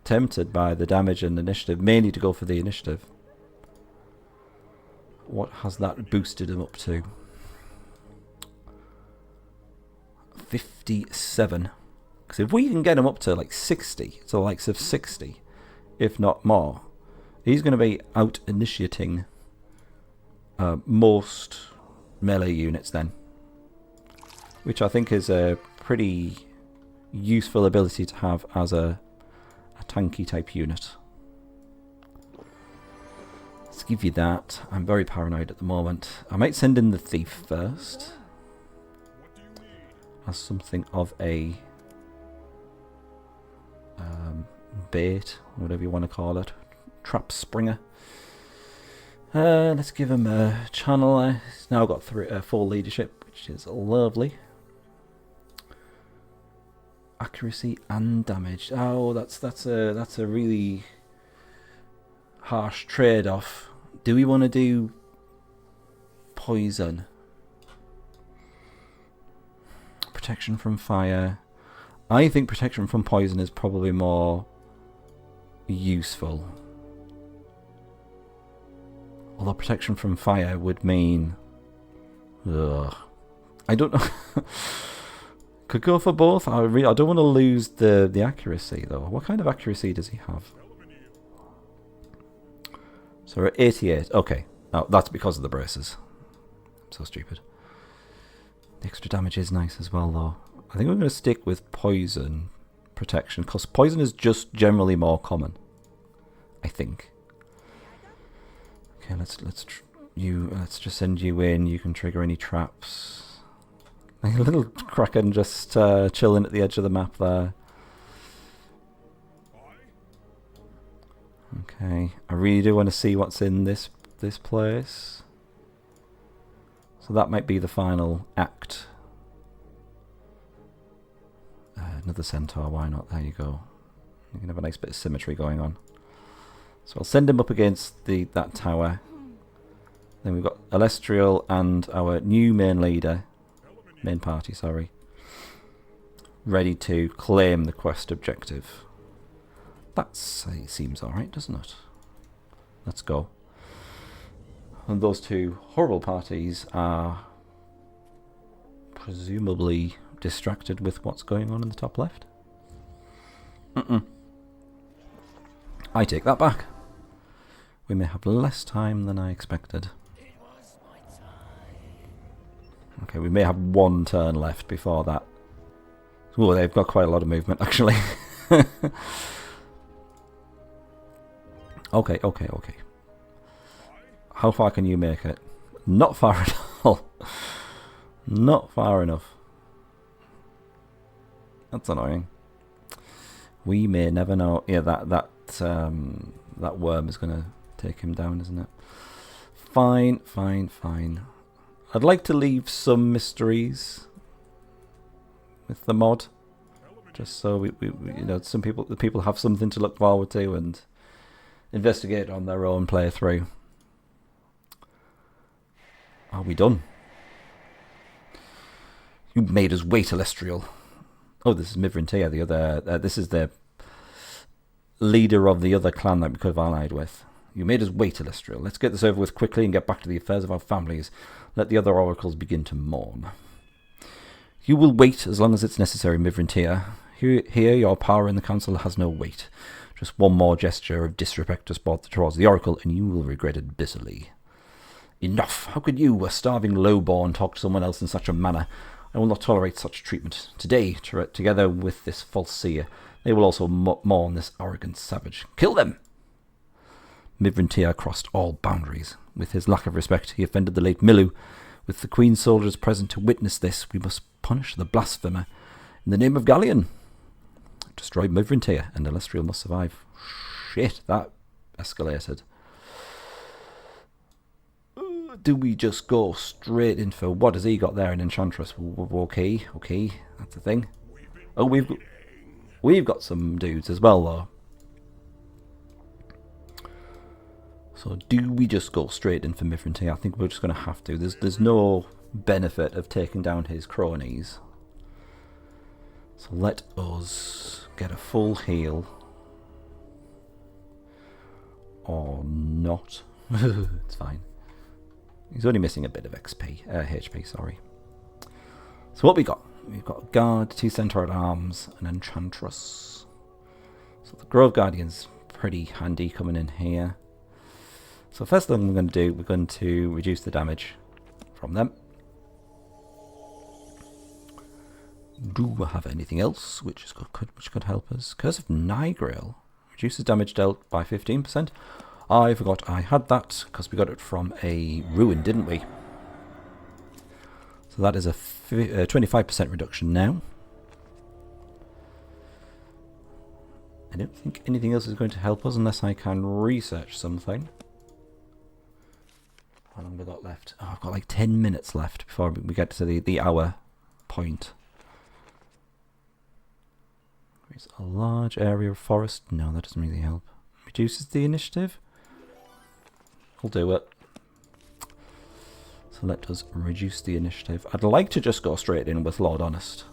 S1: tempted by the damage and initiative, mainly to go for the initiative. What has that boosted him up to? 57. Because if we can get him up to like 60, to the likes of 60, if not more, He's going to be out initiating most melee units then, which I think is a pretty useful ability to have as a tanky type unit. Let's give you that. I'm very paranoid at the moment. I might send in the thief first as something of a bait, whatever you want to call it, trap springer. Let's give him a channeler. He's now got 4 leadership, which is lovely. Accuracy and damage. Oh, that's a really harsh trade-off. Do we want to do poison? Protection from fire. I think protection from poison is probably more useful. Although protection from fire would mean... Ugh. I don't know. Could go for both. I don't want to lose the accuracy though. What kind of accuracy does he have? So we're at 88. Okay. Oh, that's because of the braces. I'm so stupid. The extra damage is nice as well though. I think we're going to stick with poison protection because poison is just generally more common. I think. Okay, let's just send you in. You can trigger any traps. Like a little kraken just chilling at the edge of the map there. Okay, I really do want to see what's in this place. So that might be the final act. Another centaur, why not? There you go. You can have a nice bit of symmetry going on. So I'll send him up against that tower. Then we've got Alestriel and our new main leader, main party, sorry, ready to claim the quest objective. That seems alright, doesn't it? Let's go. And those two horrible parties are presumably distracted with what's going on in the top left. I take that back. We may have less time than I expected. Okay, we may have 1 turn left before that. Oh, they've got quite a lot of movement, actually. Okay. How far can you make it? Not far at all. Not far enough. That's annoying. We may never know. Yeah, that worm is going to take him down, isn't it? Fine. I'd like to leave some mysteries with the mod, just so we you know, the people have something to look forward to and investigate on their own playthrough. Are we done? You made us wait, Alestriel. Oh, this is Mivrintia, the other. This is the leader of the other clan that we could have allied with. You made us wait, Alestriel. Let's get this over with quickly and get back to the affairs of our families. Let the other oracles begin to mourn. You will wait as long as it's necessary, Mivrintia. Here, your power in the council has no weight. Just one more gesture of disrespect towards the oracle, and you will regret it bitterly. Enough! How could you, a starving lowborn, talk to someone else in such a manner? I will not tolerate such treatment. Today, together with this false seer, they will also mourn this arrogant savage. Kill them! Mivrintia crossed all boundaries. With his lack of respect, he offended the late Milu. With the Queen's soldiers present to witness this, we must punish the blasphemer in the name of Galleon. Destroy Mivrintia, and Alestriel must survive. Shit, that escalated. Do we just go straight in for what has he got there in Enchantress? Okay, that's the thing. Oh, we've got some dudes as well though. So do we just go straight in for Mivrintia? I think we're just going to have to. There's no benefit of taking down his cronies. So let us get a full heal. Or not. It's fine. He's only missing a bit of HP, sorry. So what we got? We've got a guard, 2 centaur at arms, an enchantress. So the Grove Guardian's pretty handy coming in here. So first thing we're going to do, we're going to reduce the damage from them. Do we have anything else which could help us? Curse of Nigreal reduces damage dealt by 15%. I forgot I had that because we got it from a ruin, didn't we? So that is a 25% reduction now. I don't think anything else is going to help us unless I can research something. How long have we got left? Oh, I've got like 10 minutes left before we get to the hour point. There's a large area of forest. No, that doesn't really help. Reduces the initiative. We'll do it. So let us reduce the initiative. I'd like to just go straight in with Lord Honest.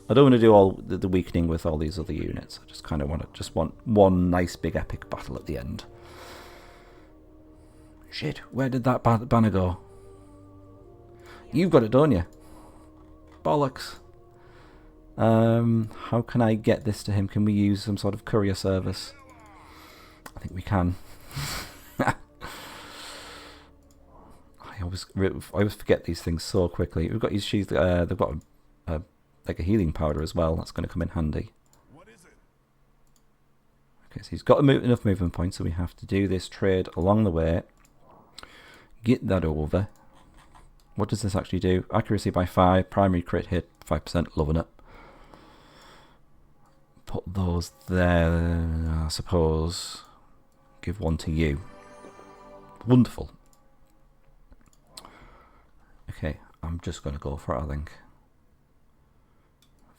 S1: I don't want to do all the weakening with all these other units. I just kind of want one nice big epic battle at the end. Shit, where did that banner go? You've got it, don't you? Bollocks. How can I get this to him? Can we use some sort of courier service? I think we can. I always forget these things so quickly. We've got these. They've got like a healing powder as well. That's going to come in handy.
S3: What is it?
S1: Okay, so he's got enough movement points, so we have to do this trade along the way. Get that over. What does this actually do? Accuracy by 5, primary crit hit 5%. Loving it. Put those there, I suppose. Give one to you. Wonderful. Okay, I'm just going to go for it, I think.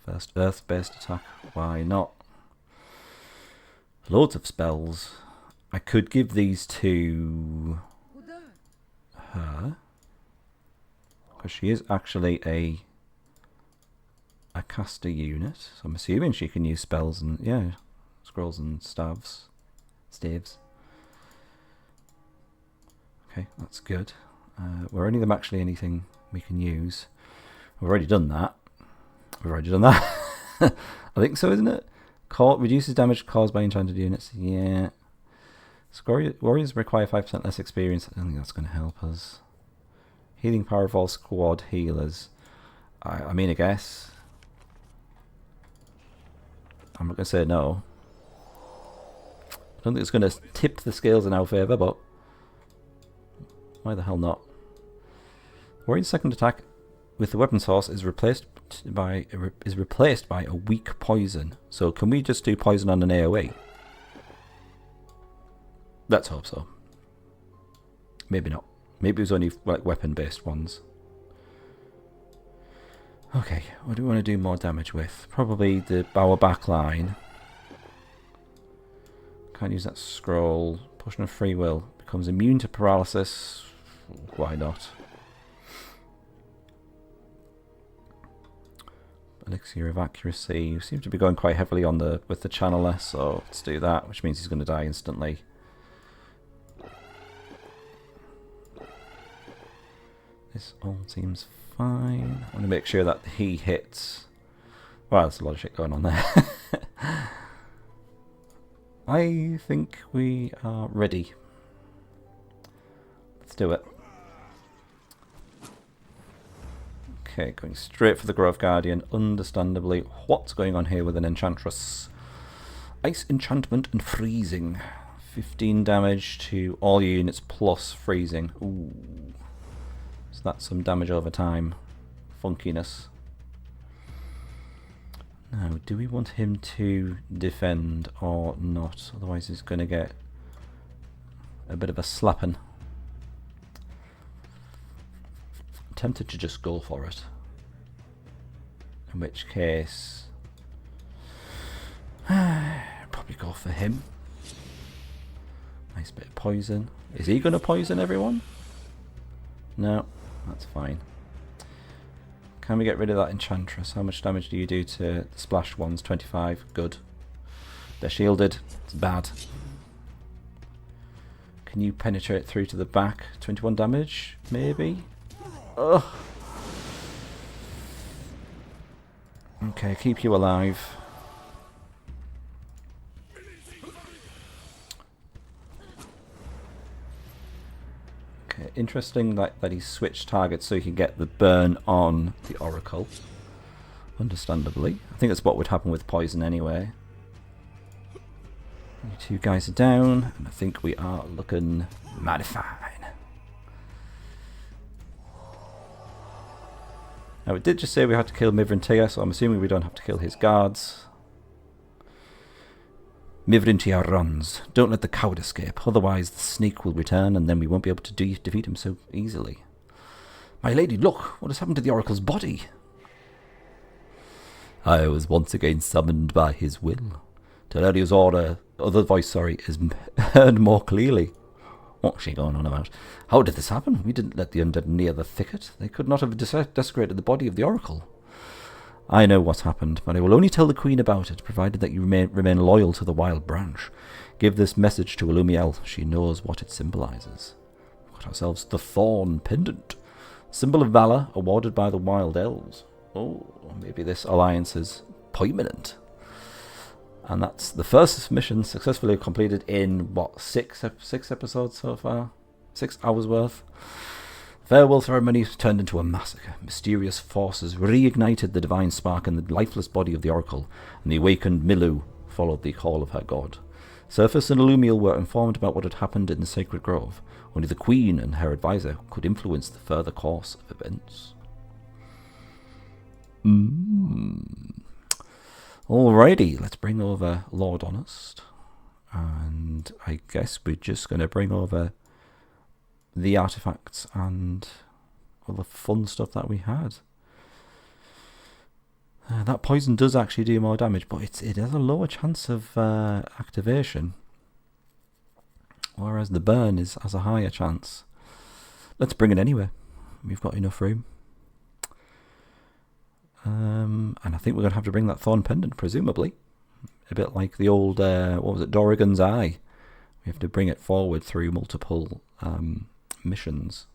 S1: First earth-based attack, why not? Loads of spells. I could give these to her, because she is actually a caster unit, so I'm assuming she can use spells and, yeah, scrolls and staves. Okay, that's good. Were any of them actually anything we can use? We've already done that. I think so, isn't it? Reduces damage caused by enchanted units. Yeah. Warriors require 5% less experience. I don't think that's going to help us. Healing power of all squad healers. I mean, I guess. I'm not going to say no. I don't think it's going to tip the scales in our favour, but why the hell not? Warrior's second attack with the weapon source is replaced by a weak poison. So can we just do poison on an AoE? Let's hope so. Maybe not. Maybe it was only like weapon-based ones. Okay, what do we want to do more damage with? Probably our back line. Can't use that scroll. Potion of free will. Becomes immune to paralysis. Why not? Elixir of accuracy. You seem to be going quite heavily on with the channeler, so let's do that, which means he's going to die instantly. This all seems fine. I want to make sure that he hits. Wow, there's a lot of shit going on there. I think we are ready. Let's do it. Okay, going straight for the Grove Guardian. Understandably, what's going on here with an Enchantress? Ice Enchantment and Freezing. 15 damage to all units plus freezing. Ooh. So that's some damage over time. Funkiness. Now, do we want him to defend or not? Otherwise he's going to get a bit of a slapping. I'm tempted to just go for it. In which case, probably go for him. Nice bit of poison. Is he going to poison everyone? No, that's fine. Can we get rid of that Enchantress? How much damage do you do to the splashed ones? 25. Good. They're shielded. It's bad. Can you penetrate through to the back? 21 damage? Maybe? Ugh. Okay, keep you alive. interesting that he switched targets so he could get the burn on the Oracle. Understandably. I think that's what would happen with poison anyway. The two guys are down, and I think we are looking mighty fine. Now, it did just say we had to kill Mivrin Tia, so I'm assuming we don't have to kill his guards. Mivrin Tia runs. Don't let the coward escape, otherwise the snake will return, and then we won't be able to defeat him so easily. My lady, look! What has happened to the Oracle's body? I was once again summoned by his will. Teleria's other voice, is heard more clearly. What's she going on about? How did this happen? We didn't let the undead near the thicket. They could not have desecrated the body of the Oracle. I know what happened, but I will only tell the Queen about it, provided that you remain loyal to the Wild Branch. Give this message to Illumiel. She knows what it symbolises. We've got ourselves the Thorn Pendant, symbol of valour awarded by the Wild Elves. Oh, maybe this alliance is permanent. And that's the first mission successfully completed in, what, six episodes so far? 6 hours worth. Farewell ceremony turned into a massacre. Mysterious forces reignited the divine spark in the lifeless body of the Oracle, and the awakened Milu followed the call of her god. Surface and Illumiel were informed about what had happened in the sacred grove. Only the Queen and her advisor could influence the further course of events. Alrighty, let's bring over Lord Honest. And I guess we're just going to bring over the artifacts and all the fun stuff that we had. That poison does actually do more damage, but it has a lower chance of activation. Whereas the burn has a higher chance. Let's bring it anyway. We've got enough room. And I think we're going to have to bring that Thorn Pendant, presumably. A bit like the old, what was it, Dorrigan's Eye. We have to bring it forward through multiple missions.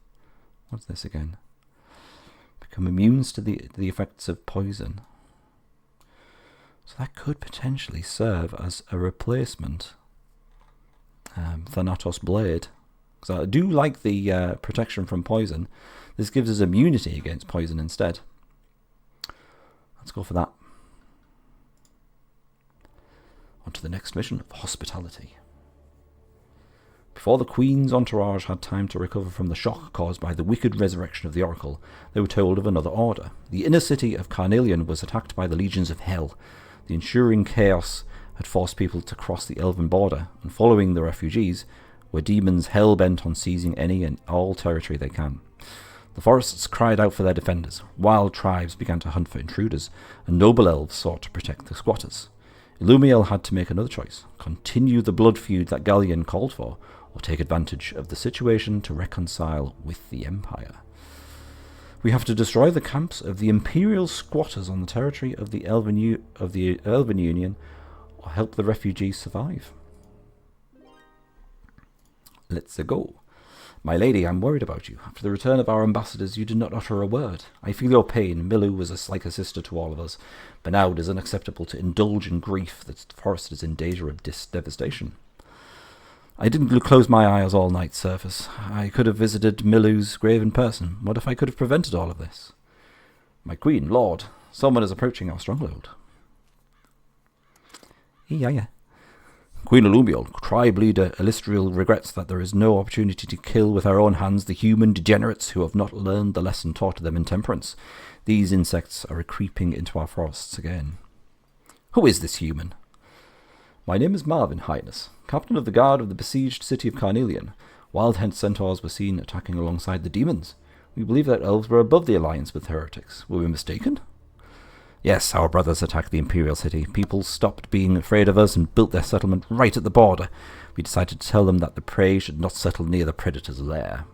S1: What's this again? Become immune to the effects of poison. So that could potentially serve as a replacement. Thanatos Blade. Because I do like the protection from poison. This gives us immunity against poison instead. Let's go for that. On to the next mission of hospitality. Before the Queen's entourage had time to recover from the shock caused by the wicked resurrection of the Oracle, they were told of another order. The inner city of Carnelian was attacked by the legions of Hell. The ensuing chaos had forced people to cross the elven border, and following the refugees were demons hell-bent on seizing any and all territory they can. The forests cried out for their defenders, wild tribes began to hunt for intruders, and noble elves sought to protect the squatters. Illumiel had to make another choice: continue the blood feud that Gallian called for, or take advantage of the situation to reconcile with the Empire. We have to destroy the camps of the Imperial squatters on the territory of the Elven Union, or help the refugees survive. Let's go. My lady, I'm worried about you. After the return of our ambassadors, you did not utter a word. I feel your pain. Milu was like a sister to all of us, but now it is unacceptable to indulge in grief that the forest is in danger of devastation. I didn't close my eyes all night, Surface. I could have visited Milu's grave in person. What if I could have prevented all of this? My queen, lord, someone is approaching our stronghold. Yeah. Queen Illumiel, tribe leader Elistriel regrets that there is no opportunity to kill with our own hands the human degenerates who have not learned the lesson taught to them in temperance. These insects are creeping into our forests again. Who is this human? My name is Marvin, Highness, captain of the guard of the besieged city of Carnelian. Wild centaurs were seen attacking alongside the demons. We believe that elves were above the alliance with heretics. Were we mistaken? Yes, our brothers attacked the Imperial city. People stopped being afraid of us and built their settlement right at the border. We decided to tell them that the prey should not settle near the predator's lair.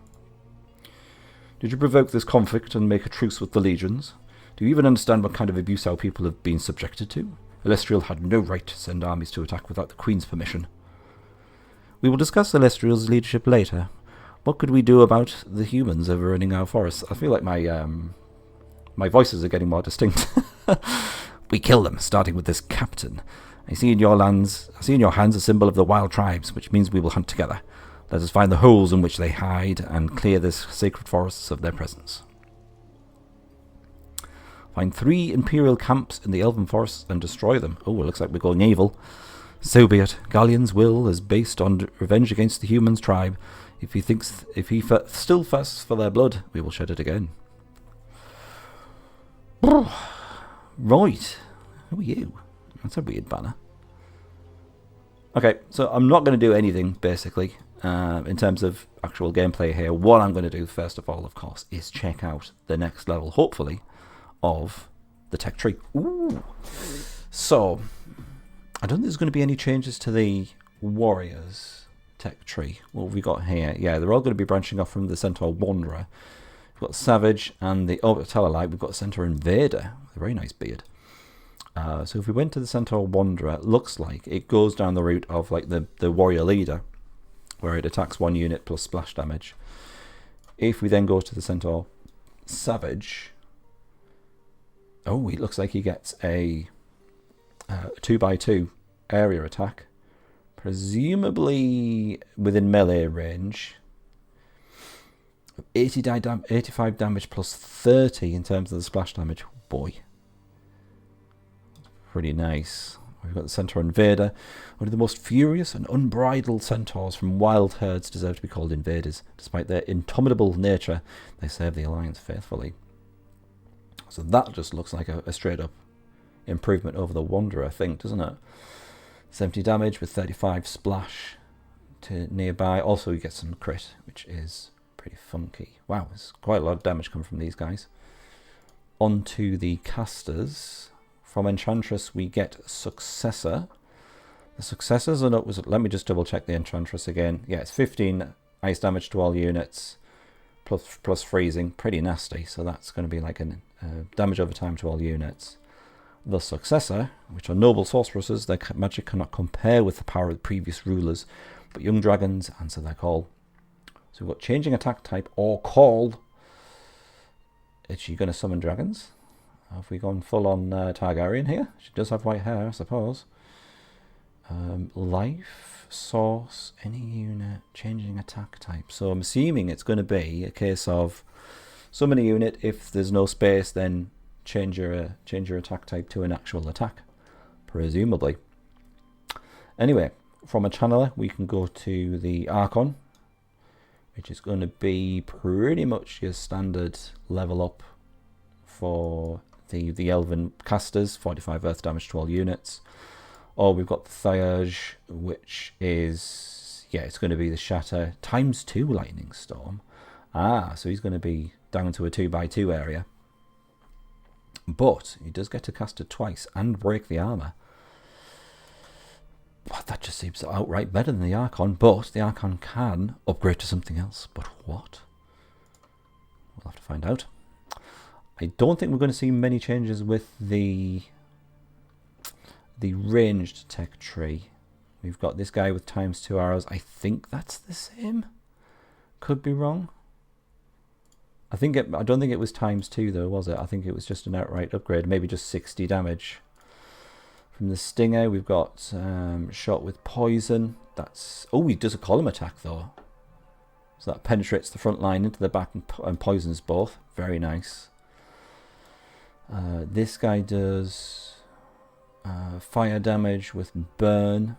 S1: Did you provoke this conflict and make a truce with the legions? Do you even understand what kind of abuse our people have been subjected to? Elistriel had no right to send armies to attack without the Queen's permission. We will discuss Elistriel's leadership later. What could we do about the humans overrunning our forests? I feel like my voices are getting more distinct. We kill them, starting with this captain. I see in your hands a symbol of the wild tribes, which means we will hunt together. Let us find the holes in which they hide and clear the sacred forests of their presence. Find 3 Imperial camps in the Elven forests and destroy them. Oh, it looks like we're going naval. So be it. Galleon's will is based on revenge against the humans' tribe. If he still thirsts for their blood, we will shed it again. Right. Who are you? That's a weird banner. Okay, so I'm not going to do anything, basically, in terms of actual gameplay here. What I'm going to do, first of all, of course, is check out the next level, hopefully, of the tech tree. Ooh. So, I don't think there's going to be any changes to the warriors tech tree. What have we got here? Yeah, they're all going to be branching off from the Centaur Wanderer. We've got Savage and the Tellarlight. We've got Centaur Invader with a very nice beard. So if we went to the Centaur Wanderer, it looks like it goes down the route of like the Warrior Leader, where it attacks 1 unit plus splash damage. If we then go to the Centaur Savage, oh, it looks like he gets a 2x2 area attack, presumably within melee range. 85 damage plus 30 in terms of the splash damage. Oh boy. Pretty nice. We've got the Centaur Invader. One of the most furious and unbridled centaurs from wild herds deserve to be called invaders. Despite their indomitable nature, they serve the Alliance faithfully. So that just looks like a straight up improvement over the Wanderer, I think, doesn't it? 70 damage with 35 splash to nearby. Also, you get some crit, which is pretty funky. Wow, there's quite a lot of damage coming from these guys. On to the casters. From Enchantress, we get Successor. The Successors are not... Let me just double check the Enchantress again. Yeah, it's 15 ice damage to all units, plus freezing. Pretty nasty, so that's going to be like a damage over time to all units. The Successor, which are noble sorceresses, their magic cannot compare with the power of the previous rulers, but young dragons answer their call. So we've got changing attack type or call. Is she going to summon dragons? Have we gone full on Targaryen here? She does have white hair, I suppose. Life, source, any unit, changing attack type. So I'm assuming it's going to be a case of summon a unit. If there's no space, then change your attack type to an actual attack, presumably. Anyway, from a channeler, we can go to the Archon, which is going to be pretty much your standard level up for the Elven casters, 45 earth damage to all units. Or we've got the Thiage, which is, yeah, it's going to be the Shatter ×2 Lightning Storm. Ah, so he's going to be down to a 2x2 area. But he does get to cast it twice and break the armor. But that just seems outright better than the Archon. But the Archon can upgrade to something else. But what? We'll have to find out. I don't think we're going to see many changes with the ranged tech tree. We've got this guy with ×2 arrows. I think that's the same. Could be wrong. I don't think it was ×2 though, was it? I think it was just an outright upgrade. Maybe just 60 damage. From the Stinger, we've got shot with poison. That's... Oh, he does a column attack though. So that penetrates the front line into the back and poisons both. Very nice. This guy does fire damage with burn.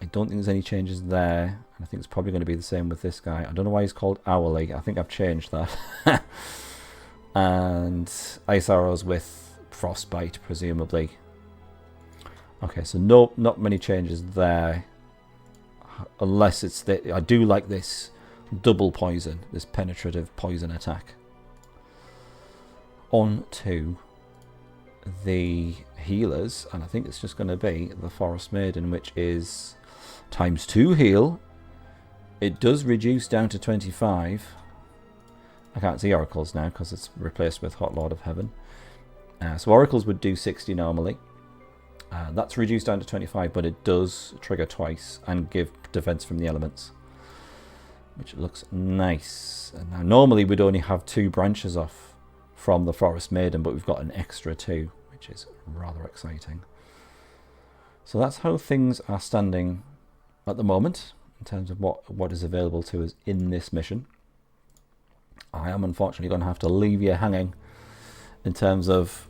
S1: I don't think there's any changes there. I think it's probably going to be the same with this guy. I don't know why he's called Hourly. I think I've changed that. And ice arrows with frostbite, presumably. Okay, so not many changes there. Unless it's I do like this double poison, this penetrative poison attack. On to the healers, and I think it's just going to be the Forest Maiden, which is ×2 heal. It does reduce down to 25. I can't see oracles now because it's replaced with Hot Lord of Heaven. So oracles would do 60 normally. That's reduced down to 25, but it does trigger twice and give defense from the elements, which looks nice. And now normally we'd only have 2 branches off from the Forest Maiden, but we've got an extra 2, which is rather exciting. So that's how things are standing at the moment in terms of what is available to us in this mission. I am unfortunately going to have to leave you hanging in terms of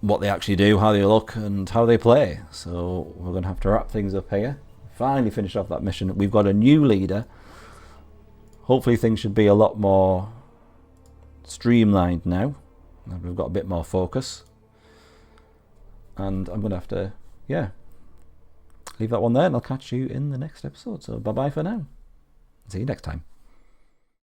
S1: what they actually do, how they look, and how they play. So we're going to have to wrap things up here. Finally finish off that mission. We've got a new leader. Hopefully things should be a lot more streamlined now. We've got a bit more focus. And I'm going to have to, leave that one there, and I'll catch you in the next episode. So bye-bye for now. See you next time.